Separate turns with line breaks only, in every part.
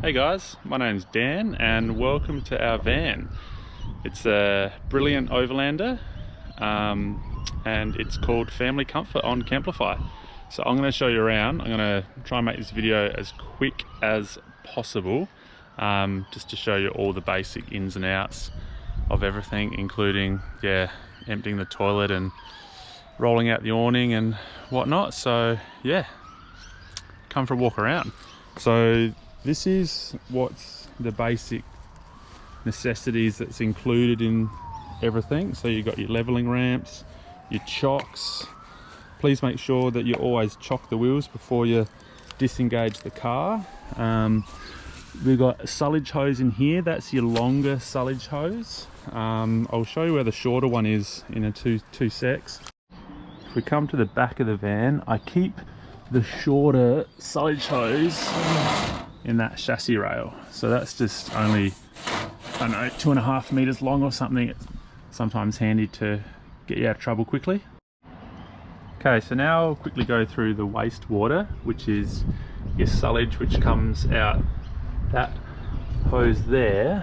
Hey guys, my name's Dan and welcome to our van. It's a brilliant Overlander and it's called Family Comfort on Camplify. So I'm going to show you around. I'm going to try and make this video as quick as possible, just to show you all the basic ins and outs of everything, including emptying the toilet and rolling out the awning and whatnot. So yeah, come for a walk around. So this is what's the basic necessities that's included in everything. So you've got your leveling ramps, your chocks. Please make sure that you always chock the wheels before you disengage the car. We've got a sullage hose in here. That's your longer sullage hose. I'll show you where the shorter one is in a two secs. If we come to the back of the van, I keep the shorter sullage hose in that chassis rail. So that's just only, I don't know, 2.5 meters long or something. It's sometimes handy to get you out of trouble quickly. Okay, so now I'll quickly go through the wastewater, which is your sullage, which comes out that hose there.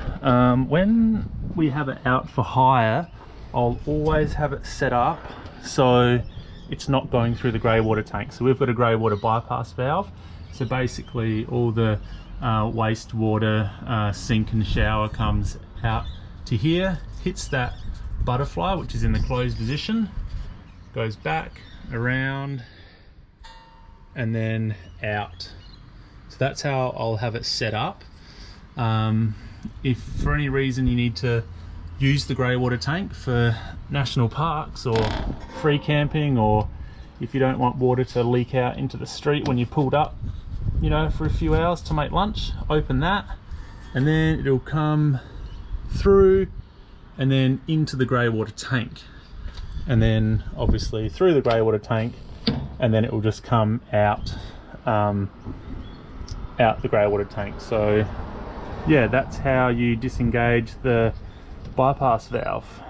When we have it out for hire, I'll always have it set up so it's not going through the grey water tank. So we've got a grey water bypass valve. So basically all the wastewater sink and shower comes out to here, hits that butterfly, which is in the closed position, goes back, around, and then out. So that's how I'll have it set up. If for any reason you need to use the grey water tank for national parks or free camping, or if you don't want water to leak out into the street when you pulled up, you know, for a few hours to make lunch, open that and then it'll come through and then into the grey water tank, and then obviously through the grey water tank, and then it will just come out out the grey water tank. So yeah, that's how you disengage the bypass valve.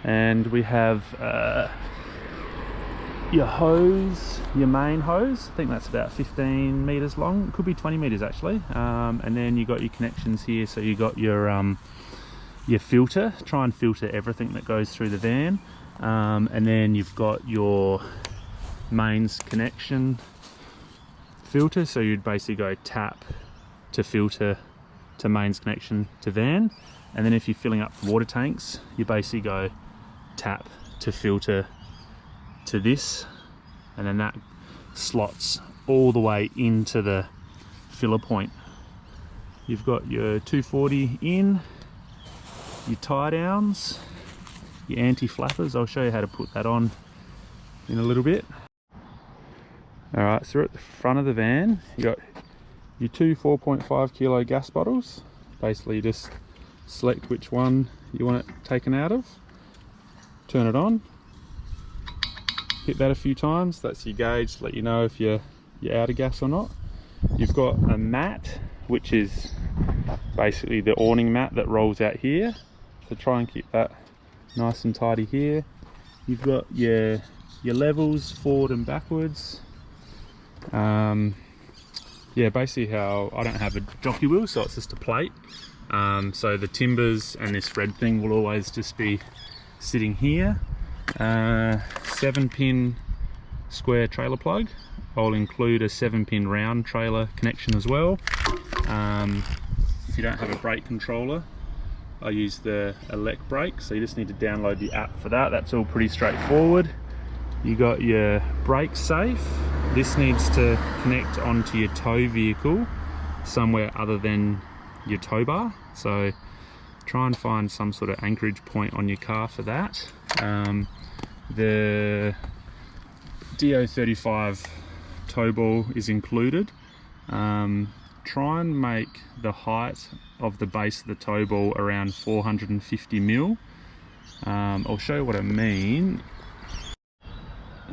And we have your hose, your main hose. I think that's about 15 meters long. It could be 20 meters actually. And then you got your connections here. So you got your filter. Try and filter everything that goes through the van. And then you've got your mains connection filter. So you'd basically go tap to filter to mains connection to van. And then if you're filling up water tanks, you basically go tap to filter to this, and then that slots all the way into the filler point. You've got your 240 in, your tie downs, your anti-flappers. I'll show you how to put that on in a little bit. All right, so we're at the front of the van. You got your two 4.5 kilo gas bottles. Basically you just select which one you want it taken out of, turn it on, hit that a few times. That's your gauge to let you know if you're out of gas or not. You've got a mat, which is basically the awning mat that rolls out here, so try and keep that nice and tidy here. You've got your levels forward and backwards. Yeah, basically how I don't have a jockey wheel, so it's just a plate. So the timbers and this red thing will always just be sitting here. 7-pin square trailer plug. I'll include a 7-pin round trailer connection as well. If you don't have a brake controller, I use the elect brake, so you just need to download the app for that. That's all pretty straightforward. You got your brake safe. This needs to connect onto your tow vehicle somewhere other than your tow bar, so try and find some sort of anchorage point on your car for that. The DO35 tow ball is included. Try and make the height of the base of the tow ball around 450 mil. I'll show you what I mean.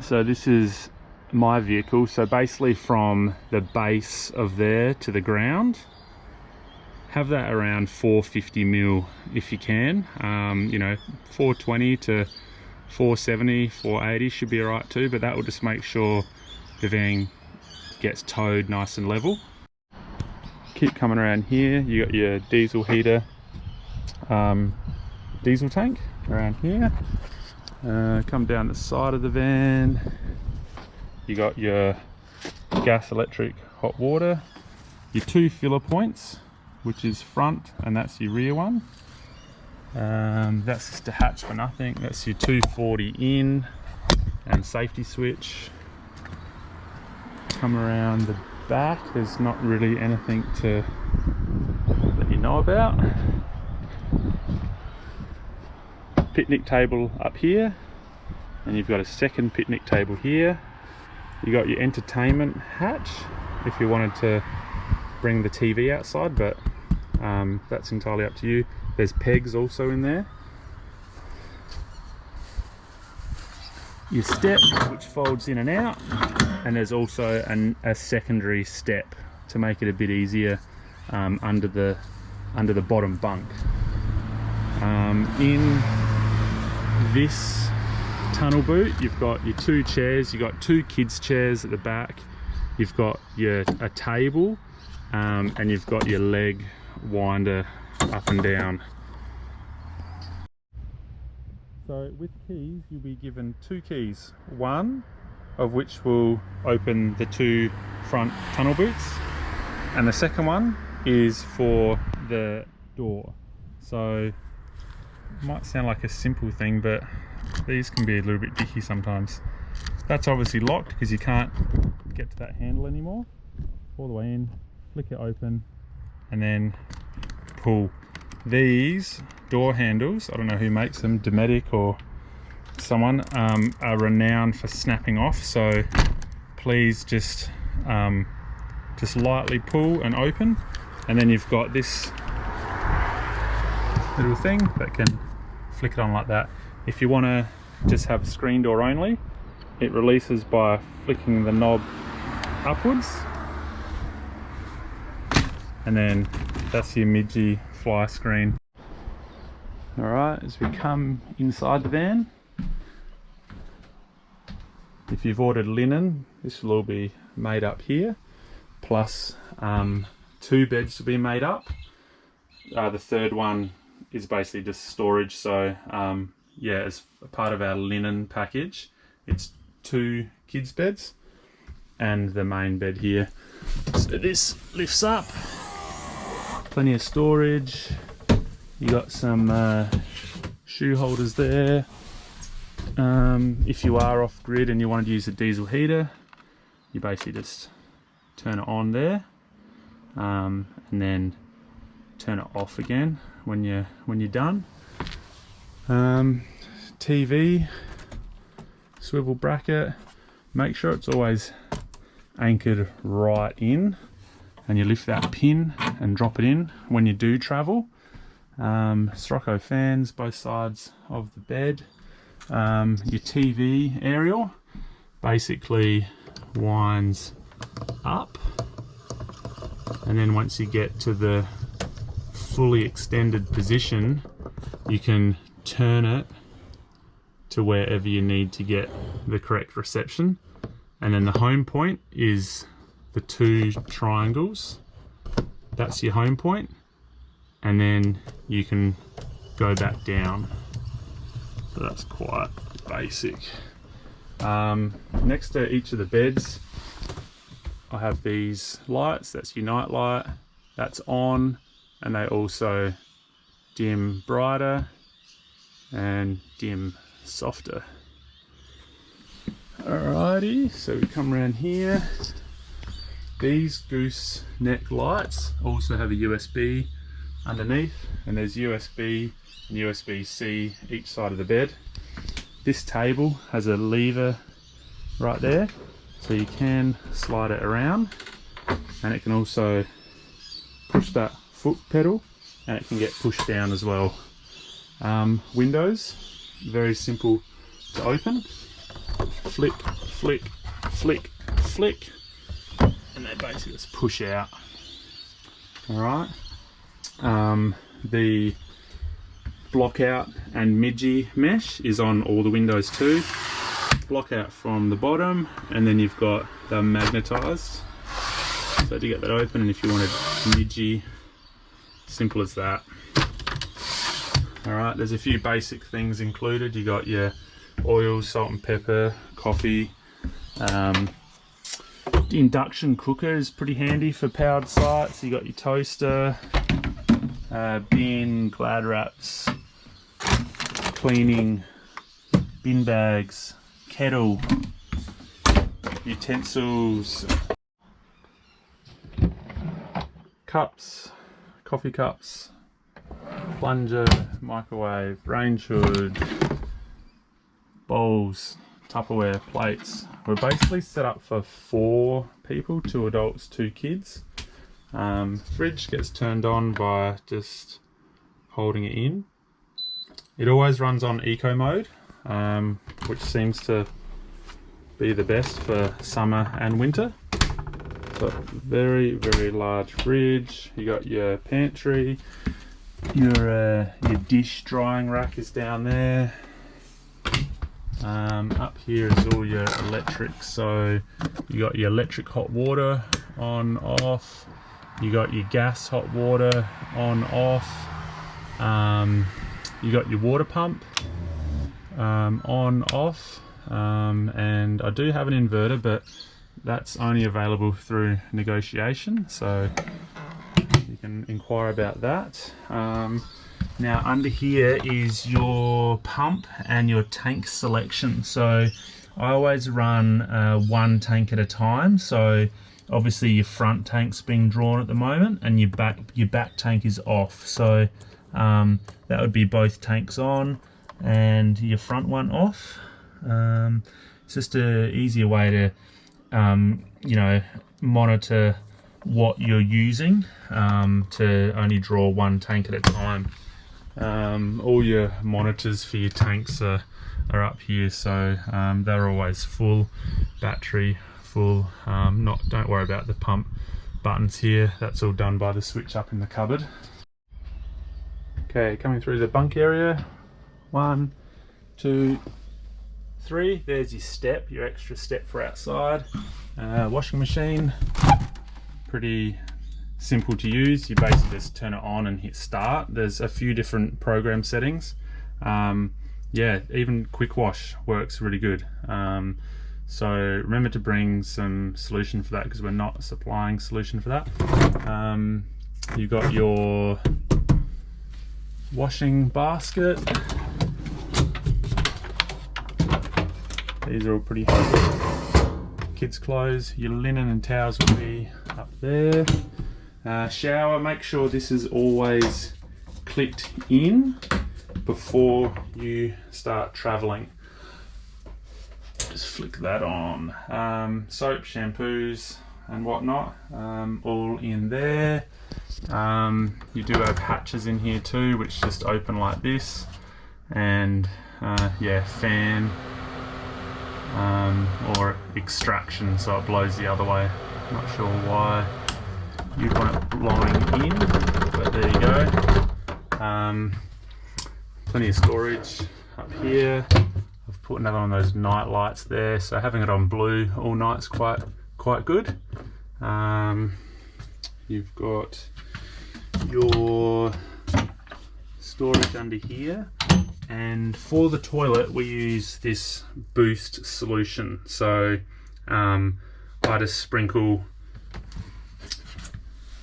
So this is my vehicle, so basically from the base of there to the ground, have that around 450 mil if you can. You know, 420 to 470, 480 should be alright too, but that will just make sure the van gets towed nice and level. keep coming around here, you got your diesel heater, diesel tank around here. Come down the side of the van, you got your gas, electric, hot water, your 2 filler points, which is front and that's your rear one. That's just a hatch for nothing. That's your 240 in and safety switch. Come around the back, there's not really anything to let you know about. Picnic table up here, and you've got a second picnic table here. You got your entertainment hatch if you wanted to bring the TV outside, but that's entirely up to you. There's pegs also in there. Your step, which folds in and out, and there's also a secondary step to make it a bit easier under the bottom bunk. In this tunnel boot, you've got your 2 chairs, you've got 2 kids chairs at the back, you've got a table, and you've got your leg winder up and down. So with keys, you'll be given 2 keys, one of which will open the 2 front tunnel boots, and the second one is for the door. So it might sound like a simple thing, but these can be a little bit dicky sometimes. That's obviously locked because you can't get to that handle anymore. All the way in, flick it open, and then pull. These door handles, I don't know who makes them, Dometic or someone, are renowned for snapping off, so please just lightly pull and open, and then you've got this little thing that can flick it on like that. If you want to just have screen door only, it releases by flicking the knob upwards, and then that's your midgie fly screen. Alright, as we come inside the van, if you've ordered linen, this will all be made up here, plus 2 beds to be made up. The third one is basically just storage, so yeah, as a part of our linen package, it's 2 kids beds and the main bed here. So this lifts up, plenty of storage. You got some shoe holders there. If you are off grid and you wanted to use a diesel heater, you basically just turn it on there, and then turn it off again when you're done. TV, swivel bracket. Make sure it's always anchored right in, and you lift that pin and drop it in when you do travel. Sirocco fans both sides of the bed. Your TV aerial basically winds up, and then once you get to the fully extended position, you can turn it to wherever you need to get the correct reception. And then the home point is the 2 triangles. That's your home point, and then you can go back down. So that's quite basic. Next to each of the beds, I have these lights. That's your night light, that's on, and they also dim brighter and dim softer. Alrighty, so we come around here. These gooseneck lights also have a USB underneath, and there's USB and USB-C each side of the bed. This table has a lever right there, so you can slide it around, and it can also push that foot pedal, and it can get pushed down as well. Windows, very simple to open. Flick, flick, flick, flick, and they basically just push out. Alright, the block out and midgie mesh is on all the windows too. Block out from the bottom, and then you've got the magnetized So to get that open, and if you wanted midgy, simple as that. Alright, there's a few basic things included. You got your oil, salt and pepper, coffee. The induction cooker is pretty handy for powered sites. You got your toaster, bin, glad wraps, cleaning, bin bags, kettle, utensils, cups, coffee cups, plunger, microwave, range hood, bowls, Tupperware, plates. We're basically set up for 4 people, 2 adults, 2 kids. Fridge gets turned on by just holding it in. It always runs on eco mode, which seems to be the best for summer and winter. So very, very large fridge. You got your pantry, your dish drying rack is down there. Up here is all your electrics. So you got your electric hot water on, off. You got your gas hot water on, off. You got your water pump on, off. And I do have an inverter, but that's only available through negotiation, so you can inquire about that. Now under here is your pump and your tank selection. So I always run 1 tank at a time. So obviously your front tank's being drawn at the moment, and your back tank is off. So that would be both tanks on and your front one off. It's just an easier way to you know, monitor what you're using to only draw 1 tank at a time. All your monitors for your tanks are up here, so they're always full, battery full. Don't worry about the pump buttons here, that's all done by the switch up in the cupboard. Okay, coming through the bunk area, 1, 2, 3, there's your step, your extra step for outside. Washing machine, pretty simple to use. You basically just turn it on and hit start. There's a few different program settings. Yeah, even quick wash works really good. So remember to bring some solution for that, because we're not supplying solution for that. You've got your washing basket. These are all pretty heavy. Kids' clothes, your linen and towels will be up there. Shower, make sure this is always clicked in before you start traveling. Just flick that on. Soap, shampoos and whatnot, all in there. You do have hatches in here too, which just open like this, and yeah, fan or extraction, so it blows the other way. Not sure why you'd want it blowing in, but there you go. Plenty of storage up here. I've put another one of those night lights there, so having it on blue all night is quite good. You've got your storage under here, and for the toilet we use this boost solution. So I just sprinkle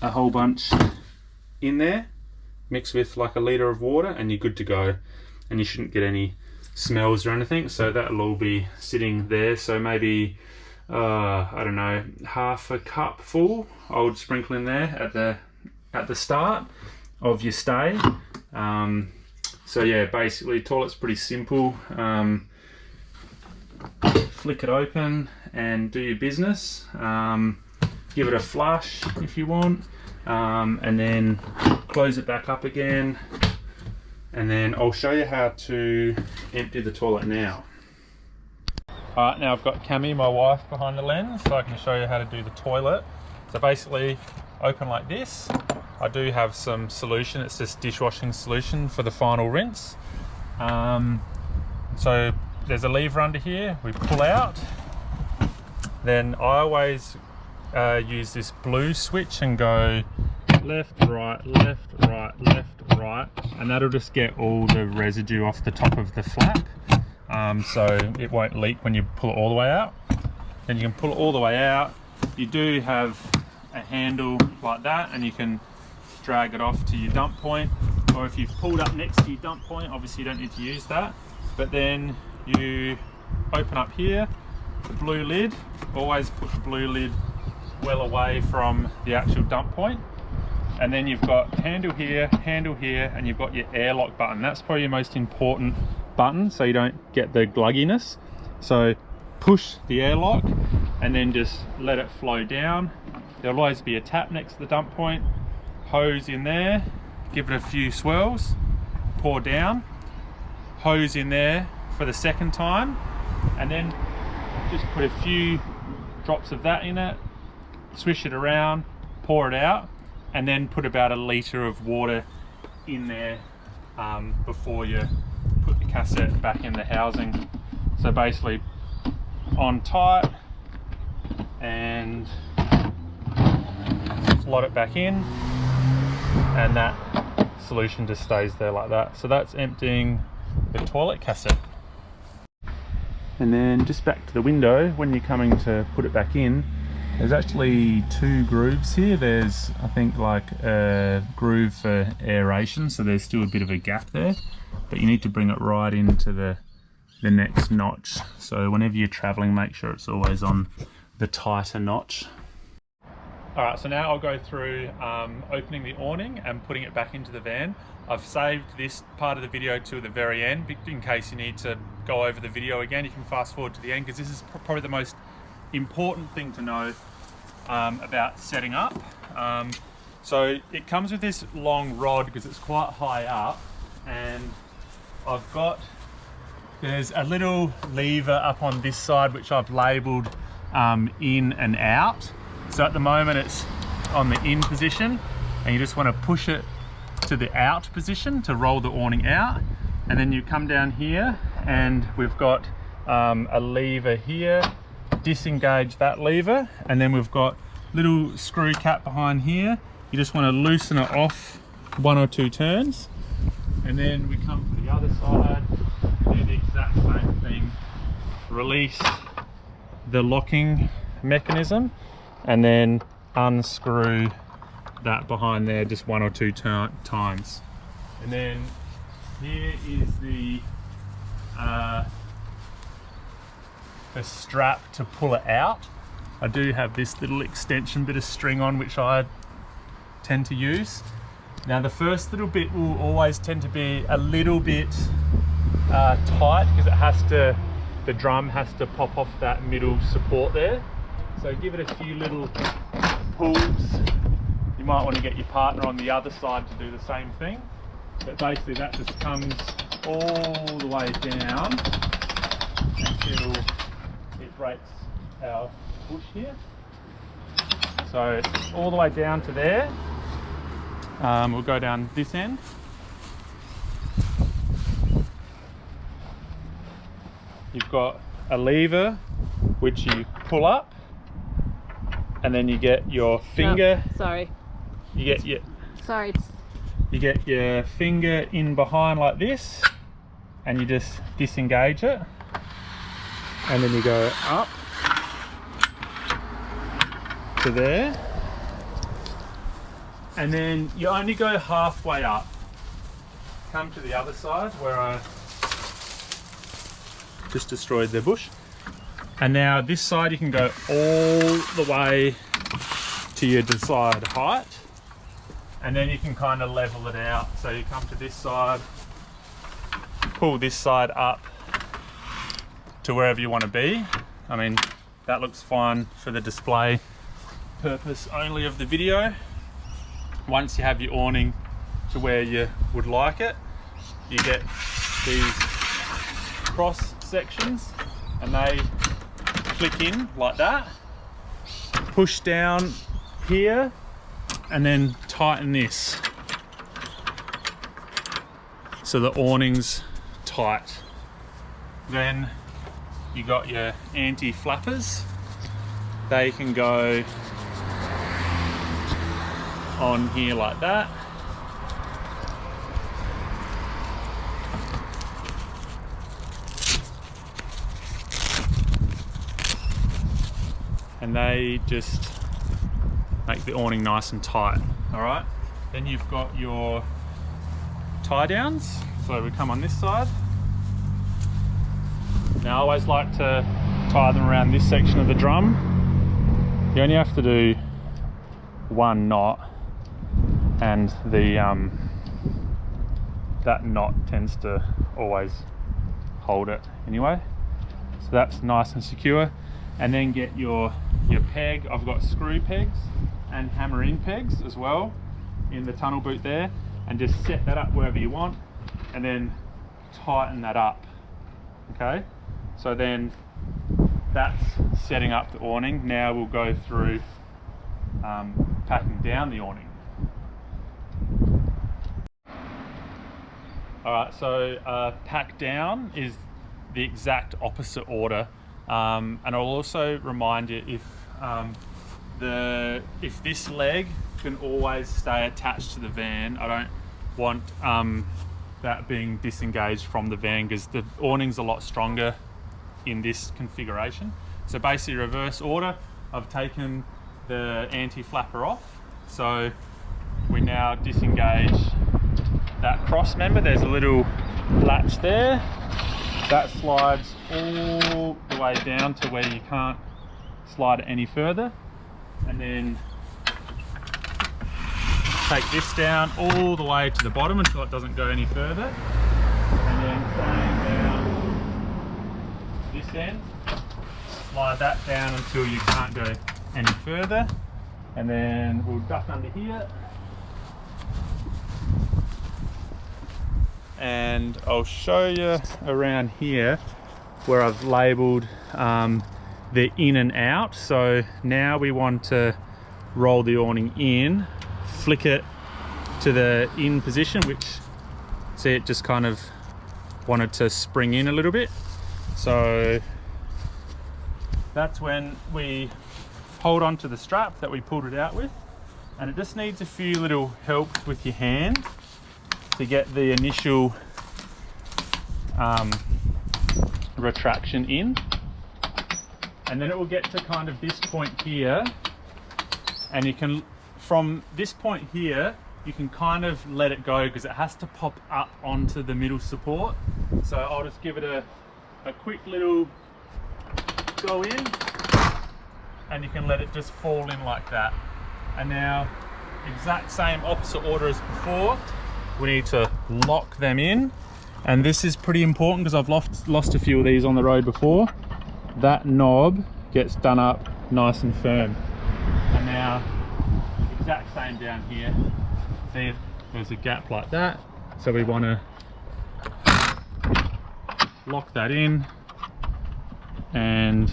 a whole bunch in there, mix with like a litre of water, and you're good to go, and you shouldn't get any smells or anything. So that'll all be sitting there. So maybe I don't know, half a cup full I would sprinkle in there at the start of your stay. So yeah, basically toilet's pretty simple. Flick it open and do your business. Give it a flush if you want, and then close it back up again, and then I'll show you how to empty the toilet now. Alright, now I've got Cammy, my wife, behind the lens, so I can show you how to do the toilet. So basically, open like this. I do have some solution, it's just dishwashing solution for the final rinse. So there's a lever under here, we pull out. Then I always use this blue switch and go left, right, left, right, left, right, and that'll just get all the residue off the top of the flap, so it won't leak when you pull it all the way out. Then you can pull it all the way out. You do have a handle like that, and you can drag it off to your dump point, or if you've pulled up next to your dump point, obviously you don't need to use that. But then you open up here, the blue lid, always put the blue lid well away from the actual dump point. And then you've got handle here, and you've got your airlock button. That's probably your most important button, so you don't get the glugginess. So push the airlock and then just let it flow down. There'll always be a tap next to the dump point. Hose in there, give it a few swirls, pour down, hose in there for the second time, and then just put a few drops of that in it, swish it around, pour it out, and then put about 1 litre of water in there before you put the cassette back in the housing. So basically on tight and slot it back in, and that solution just stays there like that. So that's emptying the toilet cassette. And then just back to the window, when you're coming to put it back in, there's actually 2 grooves here. There's, I think, like a groove for aeration, so there's still a bit of a gap there, but you need to bring it right into the next notch. So whenever you're traveling, make sure it's always on the tighter notch. All right, so now I'll go through opening the awning and putting it back into the van. I've saved this part of the video to the very end, in case you need to go over the video again. You can fast forward to the end, because this is probably the most important thing to know about setting up. So it comes with this long rod because it's quite high up, and there's a little lever up on this side which I've labelled in and out. So at the moment it's on the in position, and you just want to push it to the out position to roll the awning out, and then you come down here and we've got a lever here, disengage that lever, and then we've got little screw cap behind here. You just want to loosen it off 1 or 2 turns, and then we come to the other side, do the exact same thing, release the locking mechanism, and then unscrew that behind there just 1 or 2 times. And then here is the strap to pull it out. I do have this little extension bit of string on, which I tend to use. Now the first little bit will always tend to be a little bit tight, because the drum has to pop off that middle support there. So give it a few little pulls. You might want to get your partner on the other side to do the same thing. But basically that just comes all the way down until it breaks our bush here. So all the way down to there. We'll go down this end. You've got a lever which you pull up, and then you get your finger.
No, sorry.
You get your.
Sorry.
You get your finger in behind like this, and you just disengage it, and then you go up to there, and then you only go halfway up. Come to the other side where I just destroyed the bush, and now this side you can go all the way to your desired height, and then you can kind of level it out. So you come to this side, pull this side up to wherever you want to be. I mean, that looks fine for the display purpose only of the video. Once you have your awning to where you would like it, you get these cross sections, and they click in like that. Push down here and then tighten this so the awning's tight. Then you got your anti-flappers. They can go on here like that. And they just make the awning nice and tight. All right, then you've got your tie downs. So we come on this side. Now I always like to tie them around this section of the drum. You only have to do one knot, and the that knot tends to always hold it anyway. So that's nice and secure. And then get your peg. I've got screw pegs and hammer in pegs as well in the tunnel boot there, and just set that up wherever you want and then tighten that up. Okay, so then that's setting up the awning. Now we'll go through packing down the awning. All right, so pack down is the exact opposite order. And I'll also remind you, if this leg can always stay attached to the van, I don't want that being disengaged from the van, because the awning's a lot stronger in this configuration. So basically reverse order, I've taken the anti-flapper off, so we now disengage that cross member. There's a little latch there that slides all the way down to where you can't slide it any further, and then take this down all the way to the bottom until it doesn't go any further, and then same down this end, slide that down until you can't go any further, and then we'll duck under here. And I'll show you around here where I've labelled the in and out. So now we want to roll the awning in, flick it to the in position, which, see, it just kind of wanted to spring in a little bit. So that's when we hold on to the strap that we pulled it out with, and it just needs a few little helps with your hand to get the initial retraction in, and then it will get to kind of this point here, and you can, from this point here, you can kind of let it go because it has to pop up onto the middle support. So I'll just give it a quick little go in, and you can let it just fall in like that. And now, exact same opposite order as before, we need to lock them in, and this is pretty important because I've lost a few of these on the road before. That knob gets done up nice and firm. And now, exact same down here. See, there's a gap like that, so we want to lock that in and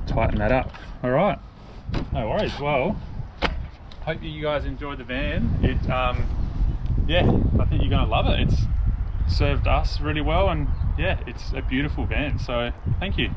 tighten that up. All right, no worries. Well, hope you guys enjoyed the van. It yeah, I think you're gonna love it. It's served us really well, and yeah, it's a beautiful van, so thank you.